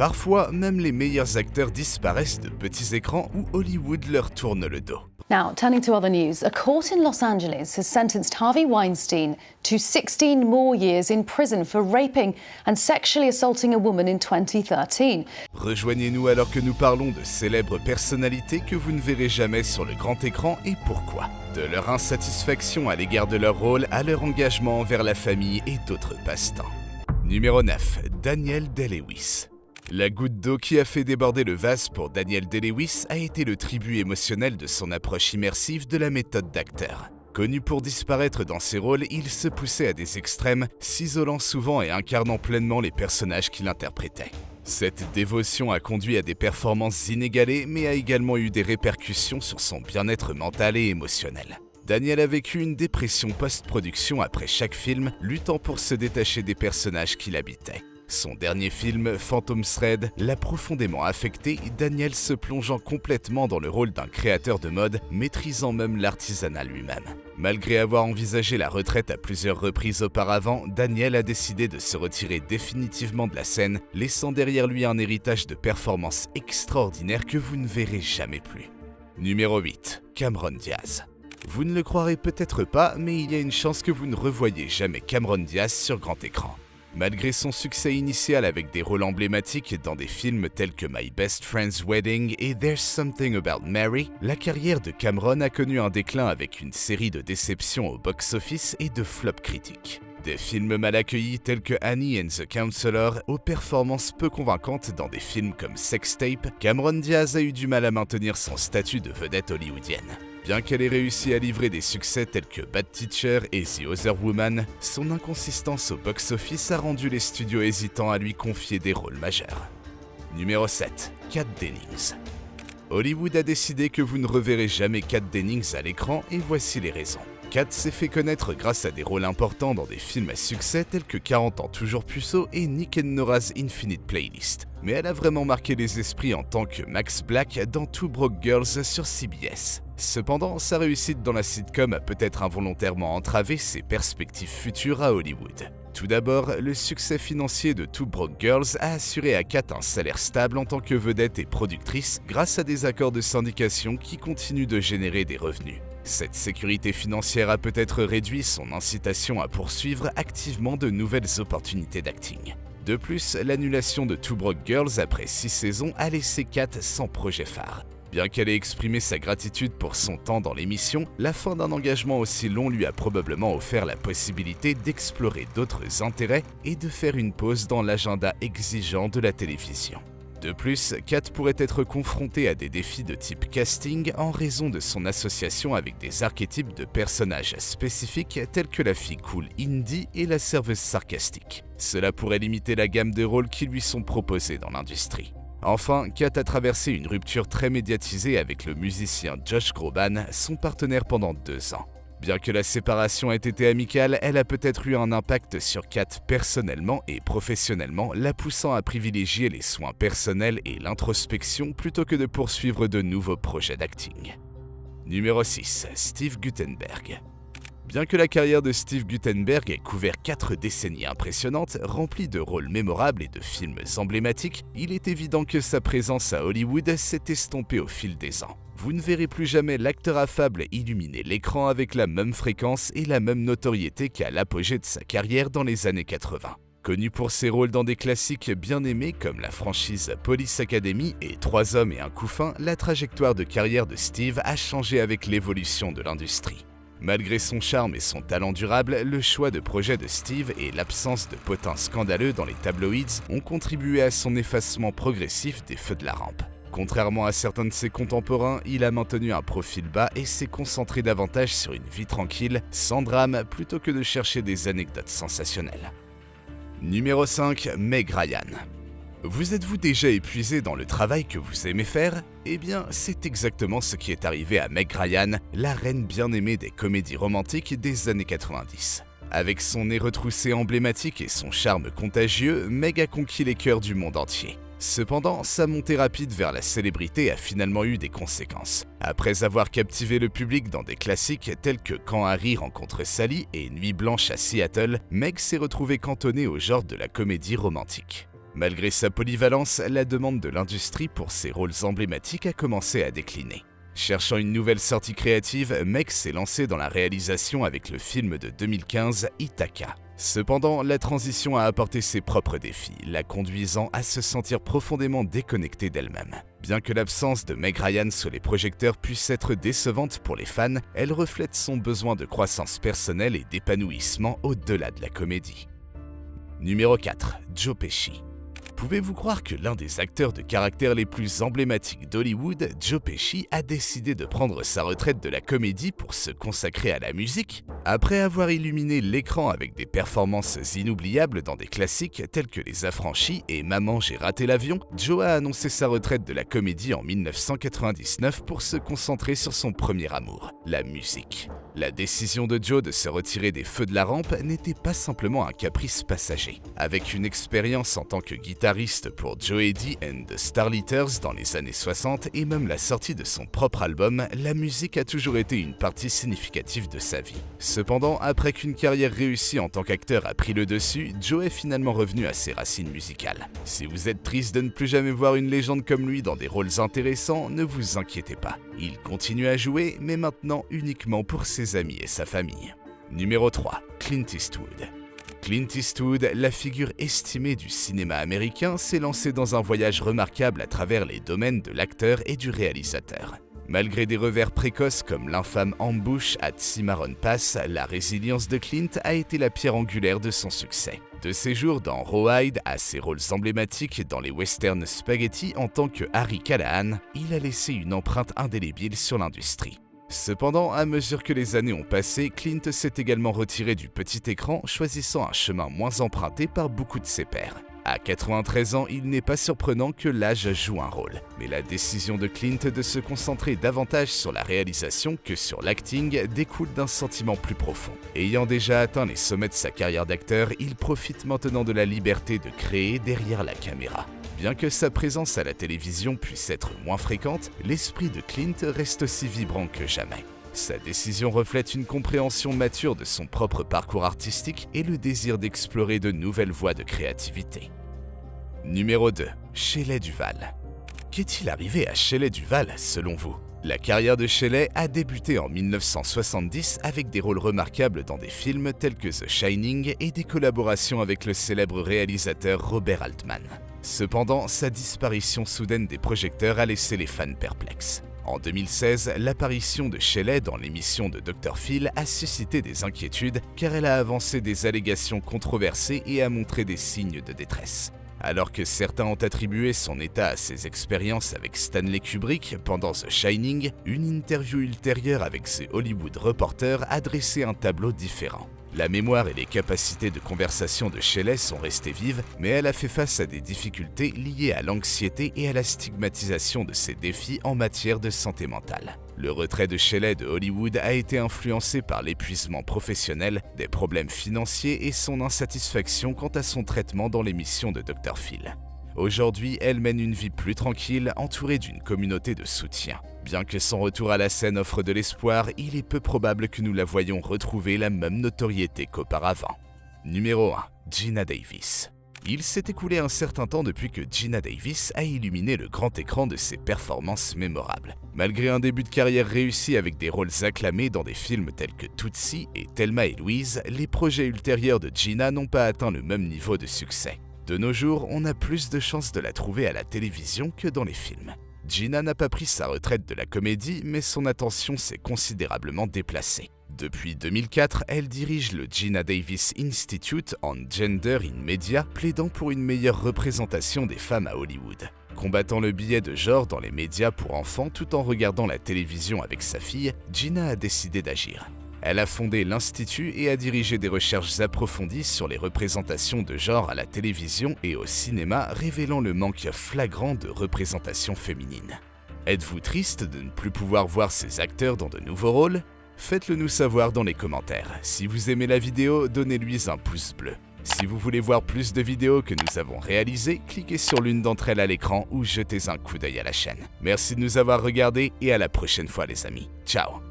Parfois, même les meilleurs acteurs disparaissent de petits écrans où Hollywood leur tourne le dos. Now, turning to other news, a court in Los Angeles has sentenced Harvey Weinstein to 16 more years in prison for raping and sexually assaulting a woman in 2013. Rejoignez-nous alors que nous parlons de célèbres personnalités que vous ne verrez jamais sur le grand écran et pourquoi. De leur insatisfaction à l'égard de leur rôle à leur engagement envers la famille et d'autres passe-temps. Numéro 9. Daniel Day-Lewis. La goutte d'eau qui a fait déborder le vase pour Daniel Day-Lewis a été le tribut émotionnel de son approche immersive de la méthode d'acteur. Connu pour disparaître dans ses rôles, il se poussait à des extrêmes, s'isolant souvent et incarnant pleinement les personnages qu'il interprétait. Cette dévotion a conduit à des performances inégalées, mais a également eu des répercussions sur son bien-être mental et émotionnel. Daniel a vécu une dépression post-production après chaque film, luttant pour se détacher des personnages qu'il habitait. Son dernier film, Phantom Thread, l'a profondément affecté, Daniel se plongeant complètement dans le rôle d'un créateur de mode, maîtrisant même l'artisanat lui-même. Malgré avoir envisagé la retraite à plusieurs reprises auparavant, Daniel a décidé de se retirer définitivement de la scène, laissant derrière lui un héritage de performances extraordinaires que vous ne verrez jamais plus. Numéro 8. Cameron Diaz. Vous ne le croirez peut-être pas, mais il y a une chance que vous ne revoyiez jamais Cameron Diaz sur grand écran. Malgré son succès initial avec des rôles emblématiques dans des films tels que My Best Friend's Wedding et There's Something About Mary, la carrière de Cameron a connu un déclin avec une série de déceptions au box-office et de flops critiques. Des films mal accueillis tels que Annie and the Counselor aux performances peu convaincantes dans des films comme Sex Tape, Cameron Diaz a eu du mal à maintenir son statut de vedette hollywoodienne. Bien qu'elle ait réussi à livrer des succès tels que Bad Teacher et The Other Woman, son inconsistance au box-office a rendu les studios hésitants à lui confier des rôles majeurs. Numéro 7. Kat Dennings. Hollywood a décidé que vous ne reverrez jamais Kat Dennings à l'écran et voici les raisons. Kat s'est fait connaître grâce à des rôles importants dans des films à succès tels que 40 ans toujours puceau et Nick and Nora's Infinite Playlist. Mais elle a vraiment marqué les esprits en tant que Max Black dans Two Broke Girls sur CBS. Cependant, sa réussite dans la sitcom a peut-être involontairement entravé ses perspectives futures à Hollywood. Tout d'abord, le succès financier de Two Broke Girls a assuré à Kat un salaire stable en tant que vedette et productrice grâce à des accords de syndication qui continuent de générer des revenus. Cette sécurité financière a peut-être réduit son incitation à poursuivre activement de nouvelles opportunités d'acting. De plus, l'annulation de Two Broke Girls après 6 saisons a laissé Kat sans projet phare. Bien qu'elle ait exprimé sa gratitude pour son temps dans l'émission, la fin d'un engagement aussi long lui a probablement offert la possibilité d'explorer d'autres intérêts et de faire une pause dans l'agenda exigeant de la télévision. De plus, Kat pourrait être confrontée à des défis de type casting en raison de son association avec des archétypes de personnages spécifiques tels que la fille cool indie et la serveuse sarcastique. Cela pourrait limiter la gamme de rôles qui lui sont proposés dans l'industrie. Enfin, Kat a traversé une rupture très médiatisée avec le musicien Josh Groban, son partenaire pendant 2 ans. Bien que la séparation ait été amicale, elle a peut-être eu un impact sur Kat personnellement et professionnellement, la poussant à privilégier les soins personnels et l'introspection plutôt que de poursuivre de nouveaux projets d'acting. Numéro 6. Steve Guttenberg. Bien que la carrière de Steve Guttenberg ait couvert 4 décennies impressionnantes, remplies de rôles mémorables et de films emblématiques, il est évident que sa présence à Hollywood s'est estompée au fil des ans. Vous ne verrez plus jamais l'acteur affable illuminer l'écran avec la même fréquence et la même notoriété qu'à l'apogée de sa carrière dans les années 80. Connu pour ses rôles dans des classiques bien aimés comme la franchise Police Academy et 3 hommes et un couffin, la trajectoire de carrière de Steve a changé avec l'évolution de l'industrie. Malgré son charme et son talent durable, le choix de projet de Steve et l'absence de potins scandaleux dans les tabloïds ont contribué à son effacement progressif des feux de la rampe. Contrairement à certains de ses contemporains, il a maintenu un profil bas et s'est concentré davantage sur une vie tranquille, sans drame, plutôt que de chercher des anecdotes sensationnelles. Numéro 5. Meg Ryan. Vous êtes-vous déjà épuisé dans le travail que vous aimez faire? Eh bien, c'est exactement ce qui est arrivé à Meg Ryan, la reine bien-aimée des comédies romantiques des années 90. Avec son nez retroussé emblématique et son charme contagieux, Meg a conquis les cœurs du monde entier. Cependant, sa montée rapide vers la célébrité a finalement eu des conséquences. Après avoir captivé le public dans des classiques tels que Quand Harry rencontre Sally et Nuit blanche à Seattle, Meg s'est retrouvée cantonnée au genre de la comédie romantique. Malgré sa polyvalence, la demande de l'industrie pour ses rôles emblématiques a commencé à décliner. Cherchant une nouvelle sortie créative, Meg s'est lancé dans la réalisation avec le film de 2015 Ithaca. Cependant, la transition a apporté ses propres défis, la conduisant à se sentir profondément déconnectée d'elle-même. Bien que l'absence de Meg Ryan sous les projecteurs puisse être décevante pour les fans, elle reflète son besoin de croissance personnelle et d'épanouissement au-delà de la comédie. Numéro 4. Joe Pesci. Pouvez-vous croire que l'un des acteurs de caractère les plus emblématiques d'Hollywood, Joe Pesci, a décidé de prendre sa retraite de la comédie pour se consacrer à la musique? Après avoir illuminé l'écran avec des performances inoubliables dans des classiques tels que Les Affranchis et Maman j'ai raté l'avion, Joe a annoncé sa retraite de la comédie en 1999 pour se concentrer sur son premier amour, la musique. La décision de Joe de se retirer des feux de la rampe n'était pas simplement un caprice passager. Avec une expérience en tant que guitariste pour Joe Eddy and the Starletters dans les années 60 et même la sortie de son propre album, la musique a toujours été une partie significative de sa vie. Cependant, après qu'une carrière réussie en tant qu'acteur a pris le dessus, Joe est finalement revenu à ses racines musicales. Si vous êtes triste de ne plus jamais voir une légende comme lui dans des rôles intéressants, ne vous inquiétez pas. Il continue à jouer, mais maintenant uniquement pour ses amis et sa famille. Numéro 3. Clint Eastwood. Clint Eastwood, la figure estimée du cinéma américain, s'est lancé dans un voyage remarquable à travers les domaines de l'acteur et du réalisateur. Malgré des revers précoces comme l'infâme ambush à Cimarron Pass, la résilience de Clint a été la pierre angulaire de son succès. De ses jours dans Rawhide à ses rôles emblématiques dans les westerns spaghetti en tant que Harry Callahan, il a laissé une empreinte indélébile sur l'industrie. Cependant, à mesure que les années ont passé, Clint s'est également retiré du petit écran, choisissant un chemin moins emprunté par beaucoup de ses pairs. À 93 ans, il n'est pas surprenant que l'âge joue un rôle, mais la décision de Clint de se concentrer davantage sur la réalisation que sur l'acting découle d'un sentiment plus profond. Ayant déjà atteint les sommets de sa carrière d'acteur, il profite maintenant de la liberté de créer derrière la caméra. Bien que sa présence à la télévision puisse être moins fréquente, l'esprit de Clint reste aussi vibrant que jamais. Sa décision reflète une compréhension mature de son propre parcours artistique et le désir d'explorer de nouvelles voies de créativité. Numéro 2. Shelley Duvall. Qu'est-il arrivé à Shelley Duvall selon vous? La carrière de Shelley a débuté en 1970 avec des rôles remarquables dans des films tels que The Shining et des collaborations avec le célèbre réalisateur Robert Altman. Cependant, sa disparition soudaine des projecteurs a laissé les fans perplexes. En 2016, l'apparition de Shelley dans l'émission de Dr Phil a suscité des inquiétudes car elle a avancé des allégations controversées et a montré des signes de détresse. Alors que certains ont attribué son état à ses expériences avec Stanley Kubrick pendant The Shining, une interview ultérieure avec The Hollywood Reporter a dressé un tableau différent. La mémoire et les capacités de conversation de Shelley sont restées vives, mais elle a fait face à des difficultés liées à l'anxiété et à la stigmatisation de ses défis en matière de santé mentale. Le retrait de Shelley de Hollywood a été influencé par l'épuisement professionnel, des problèmes financiers et son insatisfaction quant à son traitement dans l'émission de Dr Phil. Aujourd'hui, elle mène une vie plus tranquille, entourée d'une communauté de soutien. Bien que son retour à la scène offre de l'espoir, il est peu probable que nous la voyions retrouver la même notoriété qu'auparavant. Numéro 1. Geena Davis. Il s'est écoulé un certain temps depuis que Geena Davis a illuminé le grand écran de ses performances mémorables. Malgré un début de carrière réussi avec des rôles acclamés dans des films tels que Tootsie et Thelma et Louise, les projets ultérieurs de Geena n'ont pas atteint le même niveau de succès. De nos jours, on a plus de chances de la trouver à la télévision que dans les films. Geena n'a pas pris sa retraite de la comédie, mais son attention s'est considérablement déplacée. Depuis 2004, elle dirige le Geena Davis Institute on Gender in Media, plaidant pour une meilleure représentation des femmes à Hollywood. Combattant le biais de genre dans les médias pour enfants tout en regardant la télévision avec sa fille, Geena a décidé d'agir. Elle a fondé l'Institut et a dirigé des recherches approfondies sur les représentations de genre à la télévision et au cinéma, révélant le manque flagrant de représentation féminine. Êtes-vous triste de ne plus pouvoir voir ces acteurs dans de nouveaux rôles? Faites-le nous savoir dans les commentaires. Si vous aimez la vidéo, donnez-lui un pouce bleu. Si vous voulez voir plus de vidéos que nous avons réalisées, cliquez sur l'une d'entre elles à l'écran ou jetez un coup d'œil à la chaîne. Merci de nous avoir regardés et à la prochaine fois les amis. Ciao!